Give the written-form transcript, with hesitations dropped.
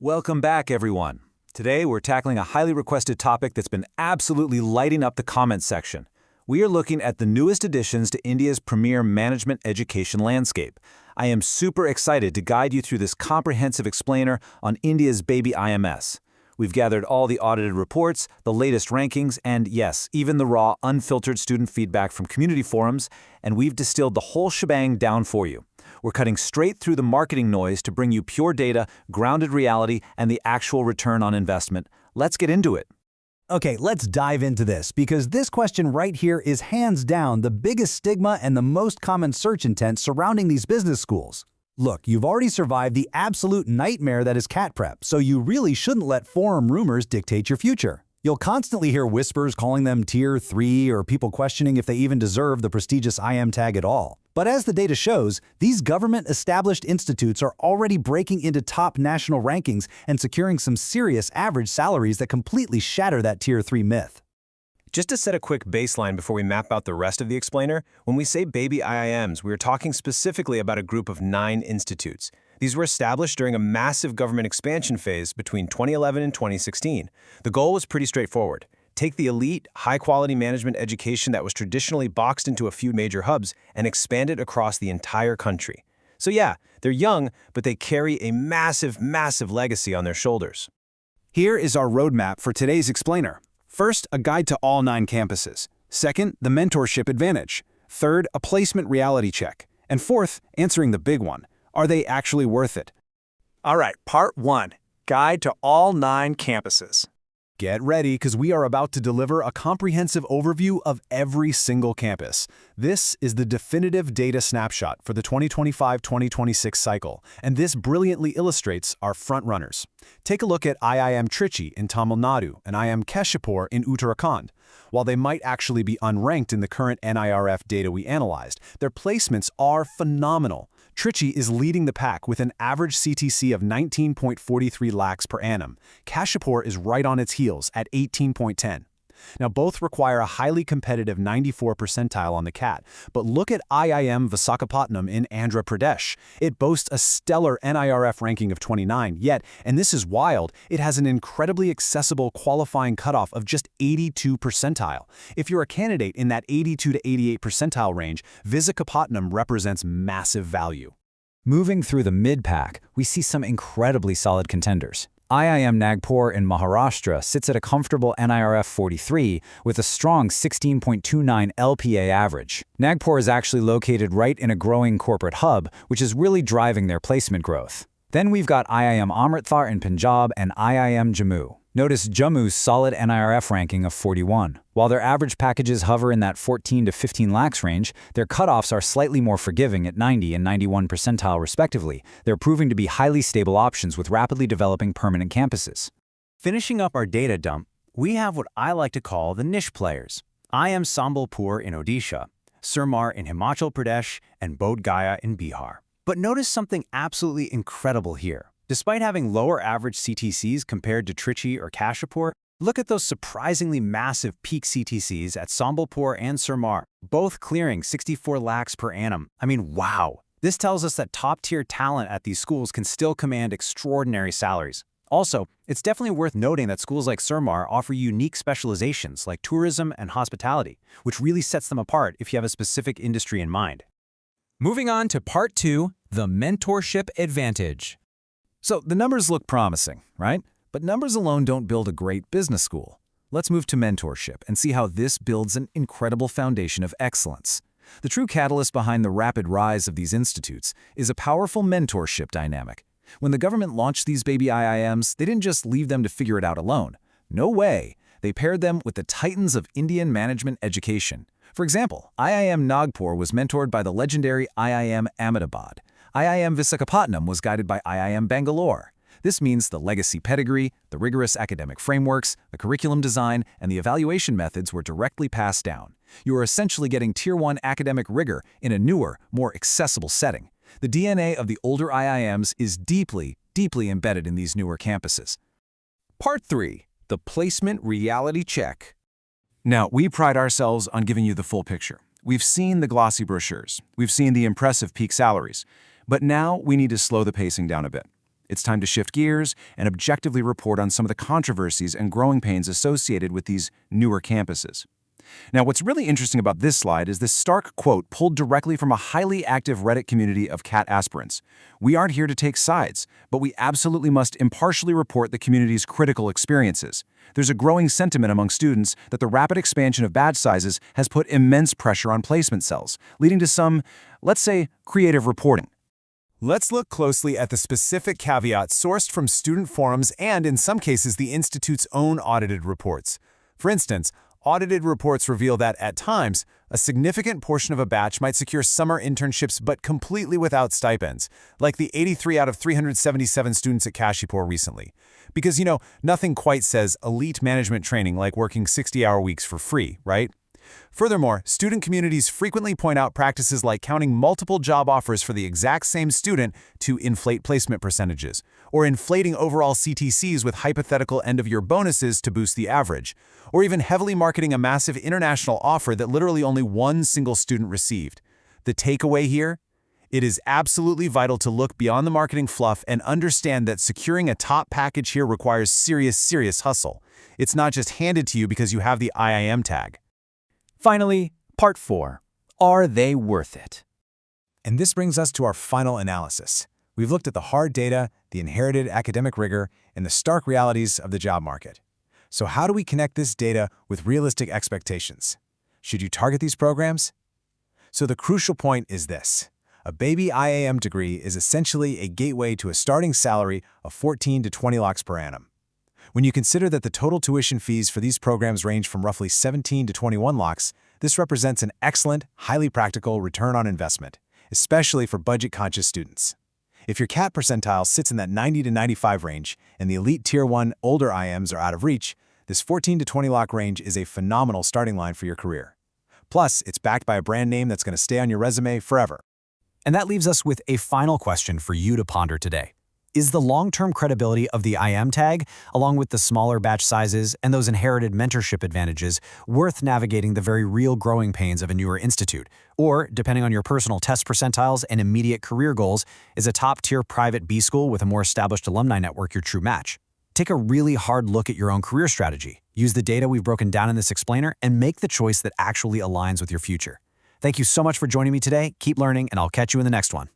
Welcome back, everyone. Today, we're tackling a highly requested topic that's been absolutely lighting up the comments section. We are looking at the newest additions to India's premier management education landscape. I am super excited to guide you through this comprehensive explainer on India's Baby IIMs. We've gathered all the audited reports, the latest rankings, and yes, even the raw, unfiltered student feedback from community forums, and we've distilled the whole shebang down for you. We're cutting straight through the marketing noise to bring you pure data, grounded reality, and the actual return on investment. Let's get into it. Okay, let's dive into this, because this question right here is hands down the biggest stigma and the most common search intent surrounding these business schools. Look, you've already survived the absolute nightmare that is CAT prep, so you really shouldn't let forum rumors dictate your future. You'll constantly hear whispers calling them Tier 3 or people questioning if they even deserve the prestigious IIM tag at all. But as the data shows, these government-established institutes are already breaking into top national rankings and securing some serious average salaries that completely shatter that Tier 3 myth. Just to set a quick baseline before we map out the rest of the explainer, when we say Baby IIMs, we are talking specifically about a group of 9 institutes. These were established during a massive government expansion phase between 2011 and 2016. The goal was pretty straightforward. Take the elite, high-quality management education that was traditionally boxed into a few major hubs and expand it across the entire country. So yeah, they're young, but they carry a massive, massive legacy on their shoulders. Here is our roadmap for today's explainer. First, a guide to all 9 campuses. Second, the mentorship advantage. Third, a placement reality check. And fourth, answering the big one. Are they actually worth it? All right, Part 1, Guide to all 9 campuses. Get ready, because we are about to deliver a comprehensive overview of every single campus. This is the definitive data snapshot for the 2025-2026 cycle, and this brilliantly illustrates our frontrunners. Take a look at IIM Trichy in Tamil Nadu and IIM Kashipur in Uttarakhand. While they might actually be unranked in the current NIRF data we analyzed, their placements are phenomenal. Trichy is leading the pack with an average CTC of 19.43 lakhs per annum. Kashipur is right on its heels at 18.10. Now, both require a highly competitive 94 percentile on the CAT, but look at IIM Visakhapatnam in Andhra Pradesh. It boasts a stellar NIRF ranking of 29, yet, and this is wild, it has an incredibly accessible qualifying cutoff of just 82 percentile. If you're a candidate in that 82 to 88 percentile range, Visakhapatnam represents massive value. Moving through the mid-pack, we see some incredibly solid contenders. IIM Nagpur in Maharashtra sits at a comfortable NIRF 43 with a strong 16.29 LPA average. Nagpur is actually located right in a growing corporate hub, which is really driving their placement growth. Then we've got IIM Amritsar in Punjab and IIM Jammu. Notice Jammu's solid NIRF ranking of 41. While their average packages hover in that 14 to 15 lakhs range, their cutoffs are slightly more forgiving at 90 and 91 percentile respectively. They're proving to be highly stable options with rapidly developing permanent campuses. Finishing up our data dump, we have what I like to call the niche players. IIM Sambalpur in Odisha, Sirmaur in Himachal Pradesh, and Bodh Gaya in Bihar. But notice something absolutely incredible here. Despite having lower average CTCs compared to Trichy or Kashipur, look at those surprisingly massive peak CTCs at Sambalpur and Sirmaur, both clearing 64 lakhs per annum. I mean, wow! This tells us that top-tier talent at these schools can still command extraordinary salaries. Also, it's definitely worth noting that schools like Sirmaur offer unique specializations like tourism and hospitality, which really sets them apart if you have a specific industry in mind. Moving on to Part 2, the mentorship advantage. So the numbers look promising, right? But numbers alone don't build a great business school. Let's move to mentorship and see how this builds an incredible foundation of excellence. The true catalyst behind the rapid rise of these institutes is a powerful mentorship dynamic. When the government launched these Baby IIMs, they didn't just leave them to figure it out alone. No way! They paired them with the titans of Indian management education. For example, IIM Nagpur was mentored by the legendary IIM Ahmedabad. IIM Visakhapatnam was guided by IIM Bangalore. This means the legacy pedigree, the rigorous academic frameworks, the curriculum design, and the evaluation methods were directly passed down. You are essentially getting Tier 1 academic rigor in a newer, more accessible setting. The DNA of the older IIMs is deeply, deeply embedded in these newer campuses. Part 3, the placement reality check. Now, we pride ourselves on giving you the full picture. We've seen the glossy brochures. We've seen the impressive peak salaries. But now we need to slow the pacing down a bit. It's time to shift gears and objectively report on some of the controversies and growing pains associated with these newer campuses. Now, what's really interesting about this slide is this stark quote pulled directly from a highly active Reddit community of CAT aspirants. We aren't here to take sides, but we absolutely must impartially report the community's critical experiences. There's a growing sentiment among students that the rapid expansion of batch sizes has put immense pressure on placement cells, leading to some, let's say, creative reporting. Let's look closely at the specific caveats sourced from student forums and, in some cases, the institute's own audited reports. For instance, audited reports reveal that, at times, a significant portion of a batch might secure summer internships but completely without stipends, like the 83 out of 377 students at Kashipur recently. Because, nothing quite says elite management training like working 60-hour weeks for free, right? Furthermore, student communities frequently point out practices like counting multiple job offers for the exact same student to inflate placement percentages, or inflating overall CTCs with hypothetical end-of-year bonuses to boost the average, or even heavily marketing a massive international offer that literally only one single student received. The takeaway here? It is absolutely vital to look beyond the marketing fluff and understand that securing a top package here requires serious hustle. It's not just handed to you because you have the IIM tag. Finally, Part 4. Are they worth it? And this brings us to our final analysis. We've looked at the hard data, the inherited academic rigor, and the stark realities of the job market. So how do we connect this data with realistic expectations? Should you target these programs? So the crucial point is this. A Baby IIM degree is essentially a gateway to a starting salary of 14 to 20 lakhs per annum. When you consider that the total tuition fees for these programs range from roughly 17 to 21 lakhs, this represents an excellent, highly practical return on investment, especially for budget-conscious students. If your CAT percentile sits in that 90 to 95 range and the elite Tier 1 older IIMs are out of reach, this 14 to 20 lakh range is a phenomenal starting line for your career. Plus, it's backed by a brand name that's going to stay on your resume forever. And that leaves us with a final question for you to ponder today. Is the long-term credibility of the IIM tag, along with the smaller batch sizes and those inherited mentorship advantages, worth navigating the very real growing pains of a newer institute? Or, depending on your personal test percentiles and immediate career goals, is a top-tier private B school with a more established alumni network your true match? Take a really hard look at your own career strategy. Use the data we've broken down in this explainer and make the choice that actually aligns with your future. Thank you so much for joining me today. Keep learning, and I'll catch you in the next one.